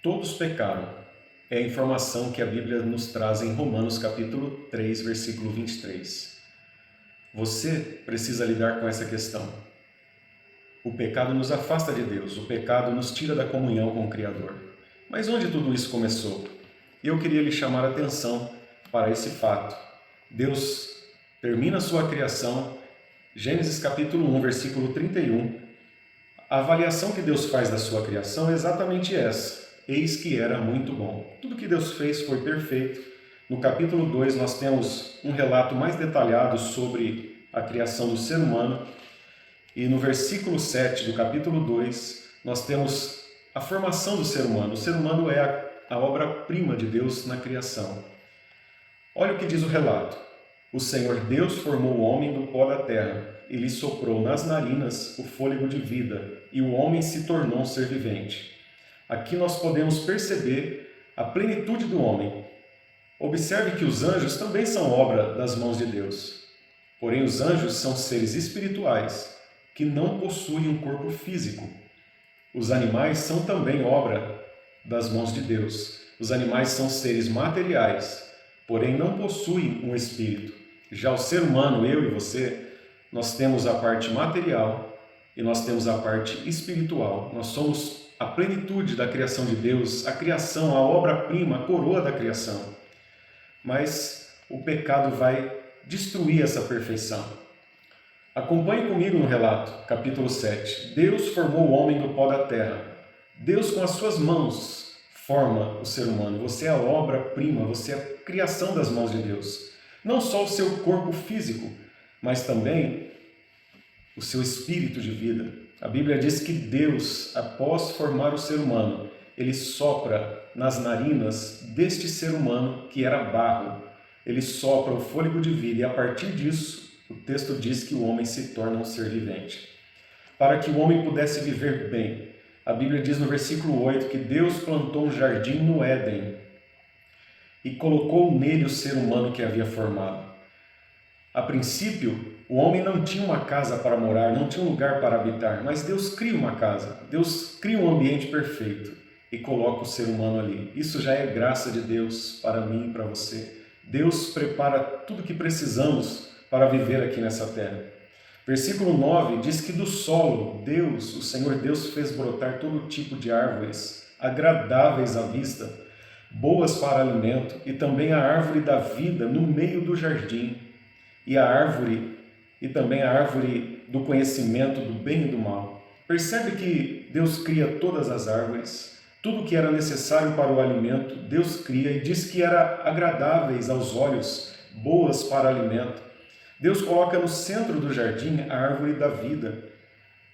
Todos pecaram. É a informação que a Bíblia nos traz em Romanos capítulo 3, versículo 23. Você precisa lidar com essa questão. O pecado nos afasta de Deus, o pecado nos tira da comunhão com o Criador. Mas onde tudo isso começou? Eu queria lhe chamar a atenção para esse fato. Deus termina a sua criação, Gênesis capítulo 1, versículo 31. A avaliação que Deus faz da sua criação é exatamente essa. Eis que era muito bom. Tudo que Deus fez foi perfeito. No capítulo 2 nós temos um relato mais detalhado sobre a criação do ser humano. E no versículo 7 do capítulo 2 nós temos a formação do ser humano. O ser humano é a obra-prima de Deus na criação. Olha o que diz o relato. O Senhor Deus formou o homem do pó da terra e lhe soprou nas narinas o fôlego de vida, e o homem se tornou um ser vivente. Aqui nós podemos perceber a plenitude do homem. Observe que os anjos também são obra das mãos de Deus. Porém, os anjos são seres espirituais que não possuem um corpo físico. Os animais são também obra das mãos de Deus. Os animais são seres materiais, porém não possuem um espírito. Já o ser humano, eu e você, nós temos a parte material e nós temos a parte espiritual. Nós somos a plenitude da criação de Deus, a criação, a obra-prima, a coroa da criação. Mas o pecado vai destruir essa perfeição. Acompanhe comigo no relato, capítulo 7. Deus formou o homem do pó da terra. Deus, com as suas mãos, forma o ser humano. Você é a obra-prima, você é a criação das mãos de Deus. Não só o seu corpo físico, mas também o seu espírito de vida. A Bíblia diz que Deus, após formar o ser humano, ele sopra nas narinas deste ser humano que era barro. Ele sopra o fôlego de vida e a partir disso, o texto diz que o homem se torna um ser vivente. Para que o homem pudesse viver bem, a Bíblia diz no versículo 8 que Deus plantou um jardim no Éden e colocou nele o ser humano que havia formado. A princípio, o homem não tinha uma casa para morar, não tinha um lugar para habitar, mas Deus cria uma casa, Deus cria um ambiente perfeito e coloca o ser humano ali. Isso já é graça de Deus para mim e para você. Deus prepara tudo o que precisamos para viver aqui nessa terra. Versículo 9 diz que do solo, Deus, o Senhor Deus, fez brotar todo tipo de árvores, agradáveis à vista, boas para alimento, e também a árvore da vida no meio do jardim, e também a árvore do conhecimento do bem e do mal. Percebe que Deus cria todas as árvores, tudo que era necessário para o alimento, Deus cria e diz que eram agradáveis aos olhos, boas para alimento. Deus coloca no centro do jardim a árvore da vida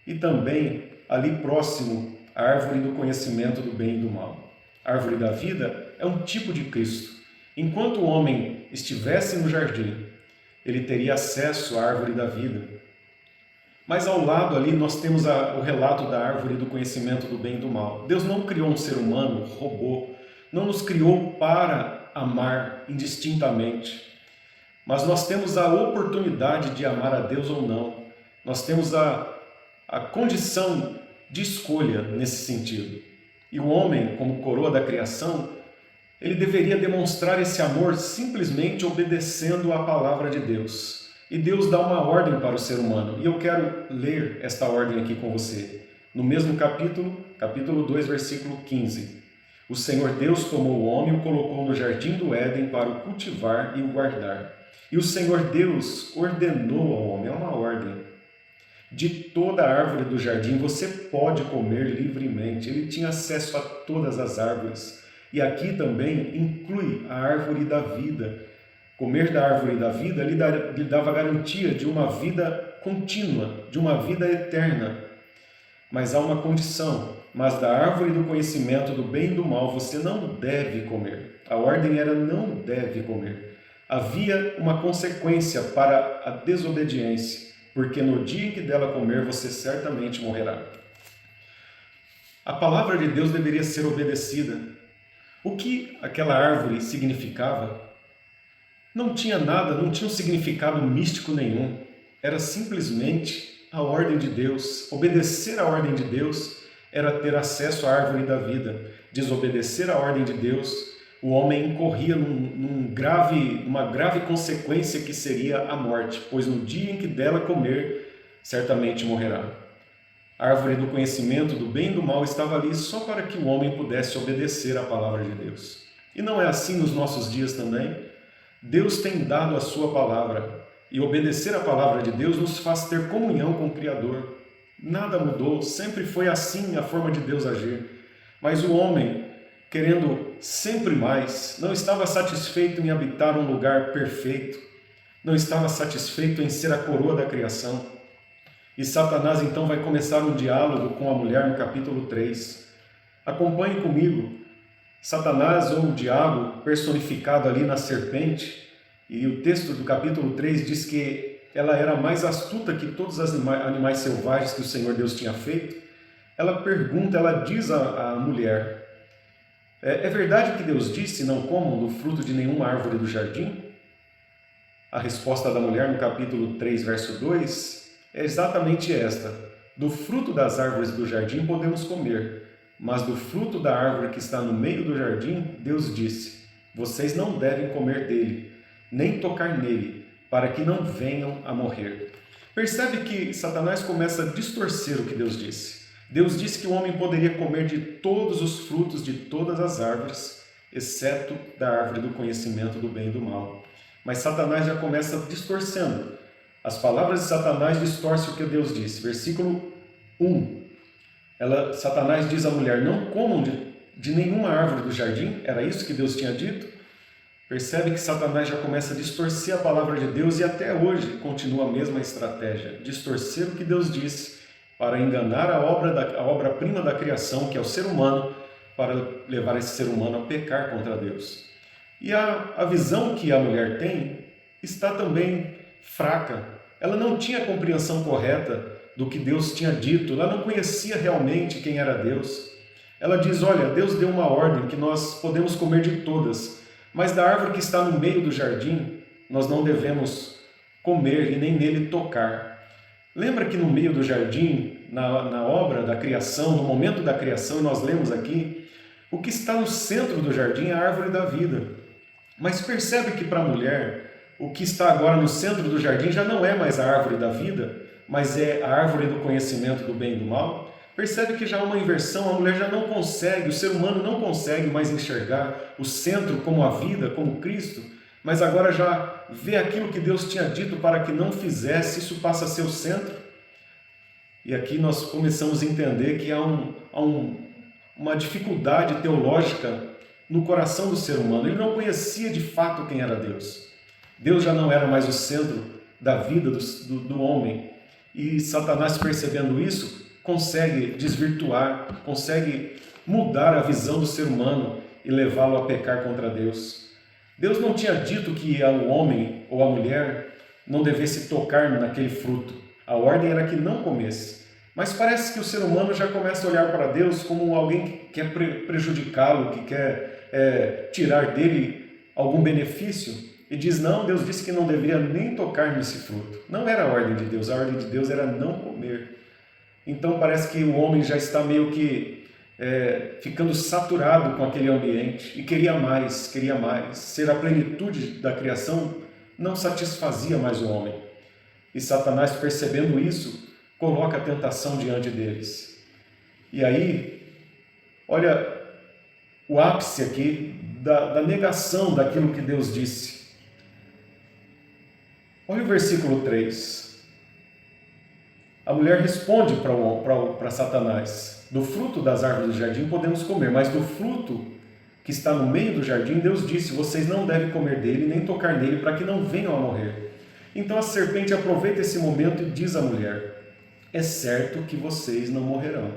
e também ali próximo a árvore do conhecimento do bem e do mal. A árvore da vida é um tipo de Cristo. Enquanto o homem estivesse no jardim, ele teria acesso à árvore da vida. Mas ao lado ali nós temos o relato da árvore do conhecimento do bem e do mal. Deus não criou um ser humano, robô, não nos criou para amar indistintamente. Mas nós temos a oportunidade de amar a Deus ou não. Nós temos a condição de escolha nesse sentido. E o homem, como coroa da criação, ele deveria demonstrar esse amor simplesmente obedecendo à palavra de Deus. E Deus dá uma ordem para o ser humano. E eu quero ler esta ordem aqui com você. No mesmo capítulo 2, versículo 15. O Senhor Deus tomou o homem e o colocou no jardim do Éden para o cultivar e o guardar. E o Senhor Deus ordenou ao homem, é uma ordem, de toda a árvore do jardim você pode comer livremente. Ele tinha acesso a todas as árvores. E aqui também inclui a árvore da vida. Comer da árvore da vida lhe dava garantia de uma vida contínua, de uma vida eterna. Mas há uma condição, mas da árvore do conhecimento do bem e do mal você não deve comer. A ordem era não deve comer. Havia uma consequência para a desobediência, porque no dia em que dela comer você certamente morrerá. A palavra de Deus deveria ser obedecida. O que aquela árvore significava? Não tinha nada, não tinha um significado místico nenhum. Era simplesmente a ordem de Deus. Obedecer à ordem de Deus era ter acesso à árvore da vida. desobedecer a ordem de Deus, o homem incorria numa grave consequência que seria a morte, pois no dia em que dela comer, certamente morrerá. A árvore do conhecimento do bem e do mal estava ali só para que o homem pudesse obedecer à palavra de Deus. E não é assim nos nossos dias também? Deus tem dado a sua palavra, e obedecer à palavra de Deus nos faz ter comunhão com o Criador. Nada mudou, sempre foi assim a forma de Deus agir. Mas o homem, querendo sempre mais, não estava satisfeito em habitar um lugar perfeito, não estava satisfeito em ser a coroa da criação. E Satanás então vai começar um diálogo com a mulher no capítulo 3. Acompanhe comigo. Satanás, ou o diabo, personificado ali na serpente, e o texto do capítulo 3 diz que ela era mais astuta que todos os animais selvagens que o Senhor Deus tinha feito. Ela pergunta, ela diz à mulher: é verdade que Deus disse, não comam do fruto de nenhuma árvore do jardim? A resposta da mulher no capítulo 3, verso 2, é exatamente esta: do fruto das árvores do jardim podemos comer, mas do fruto da árvore que está no meio do jardim, Deus disse: vocês não devem comer dele, nem tocar nele, para que não venham a morrer. Percebe que Satanás começa a distorcer o que Deus disse. Deus disse que o homem poderia comer de todos os frutos de todas as árvores, exceto da árvore do conhecimento do bem e do mal. Mas Satanás já começa distorcendo. As palavras de Satanás distorcem o que Deus disse. Versículo 1. Satanás diz à mulher: não comam de nenhuma árvore do jardim. Era isso que Deus tinha dito? Percebe que Satanás já começa a distorcer a palavra de Deus e até hoje continua a mesma estratégia, distorcer o que Deus disse para enganar a obra-prima da criação, que é o ser humano, para levar esse ser humano a pecar contra Deus. E a visão que a mulher tem está também fraca. Ela não tinha a compreensão correta do que Deus tinha dito, ela não conhecia realmente quem era Deus. Ela diz: olha, Deus deu uma ordem que nós podemos comer de todas, mas da árvore que está no meio do jardim, nós não devemos comer e nem nele tocar. Lembra que no meio do jardim, na obra da criação, no momento da criação, e nós lemos aqui, o que está no centro do jardim é a árvore da vida. Mas percebe que para a mulher, o que está agora no centro do jardim já não é mais a árvore da vida, mas é a árvore do conhecimento do bem e do mal? Percebe que já há uma inversão, a mulher já não consegue, o ser humano não consegue mais enxergar o centro como a vida, como Cristo, mas agora já vê aquilo que Deus tinha dito para que não fizesse, isso passa a ser o centro. E aqui nós começamos a entender que há uma dificuldade teológica no coração do ser humano. Ele não conhecia de fato quem era Deus. Deus já não era mais o centro da vida do homem. E Satanás, percebendo isso, consegue desvirtuar, consegue mudar a visão do ser humano e levá-lo a pecar contra Deus. Deus não tinha dito que o homem ou a mulher não devesse tocar naquele fruto. A ordem era que não comesse. Mas parece que o ser humano já começa a olhar para Deus como alguém que quer prejudicá-lo, que quer tirar dele algum benefício. E diz: não, Deus disse que não deveria nem tocar nesse fruto. Não era a ordem de Deus, a ordem de Deus era não comer. Então parece que o homem já está meio que ficando saturado com aquele ambiente e queria mais. Ser a plenitude da criação não satisfazia mais o homem. E Satanás, percebendo isso, coloca a tentação diante deles. E aí, olha o ápice aqui da negação daquilo que Deus disse. Olha o versículo 3. A mulher responde para Satanás: do fruto das árvores do jardim podemos comer, mas do fruto que está no meio do jardim, Deus disse: vocês não devem comer dele, nem tocar nele, para que não venham a morrer. Então a serpente aproveita esse momento e diz à mulher: é certo que vocês não morrerão.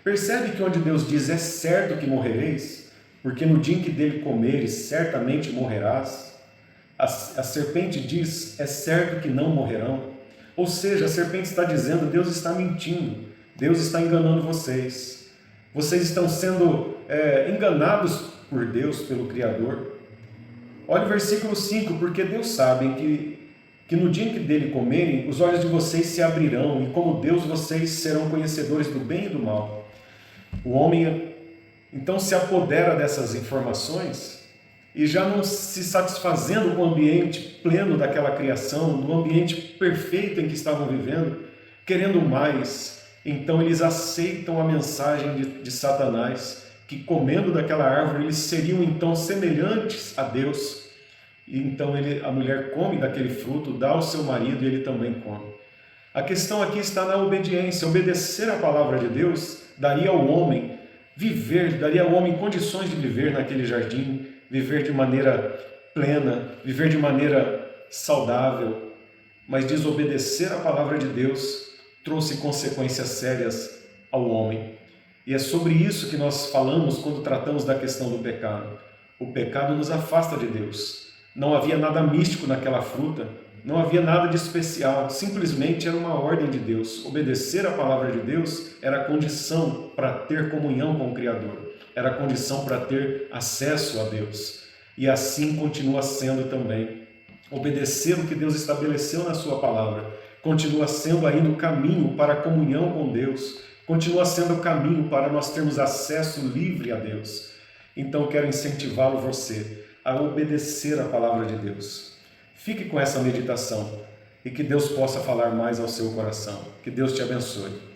Percebe que onde Deus diz é certo que morrereis, porque no dia em que dele comeres, certamente morrerás, a serpente diz: é certo que não morrerão. Ou seja, a serpente está dizendo: Deus está mentindo, Deus está enganando vocês. Vocês estão sendo enganados por Deus, pelo Criador. Olha o versículo 5, porque Deus sabe que no dia em que dele comerem, os olhos de vocês se abrirão, e como Deus vocês serão conhecedores do bem e do mal. O homem Então se apodera dessas informações e já não se satisfazendo com o ambiente pleno daquela criação, do ambiente perfeito em que estavam vivendo, querendo mais, então eles aceitam a mensagem de Satanás, que comendo daquela árvore eles seriam então semelhantes a Deus. E então a mulher come daquele fruto, dá ao seu marido e ele também come. A questão aqui está na obediência. Obedecer à palavra de Deus daria ao homem daria ao homem condições de viver naquele jardim, viver de maneira plena, viver de maneira saudável. Mas desobedecer à palavra de Deus trouxe consequências sérias ao homem. E é sobre isso que nós falamos quando tratamos da questão do pecado. O pecado nos afasta de Deus. Não havia nada místico naquela fruta, não havia nada de especial, simplesmente era uma ordem de Deus. Obedecer à palavra de Deus era a condição para ter comunhão com o Criador, era a condição para ter acesso a Deus. E assim continua sendo também. Obedecer o que Deus estabeleceu na sua palavra continua sendo ainda o caminho para a comunhão com Deus, continua sendo o caminho para nós termos acesso livre a Deus. Então quero incentivá-lo você a obedecer a palavra de Deus. Fique com essa meditação e que Deus possa falar mais ao seu coração. Que Deus te abençoe.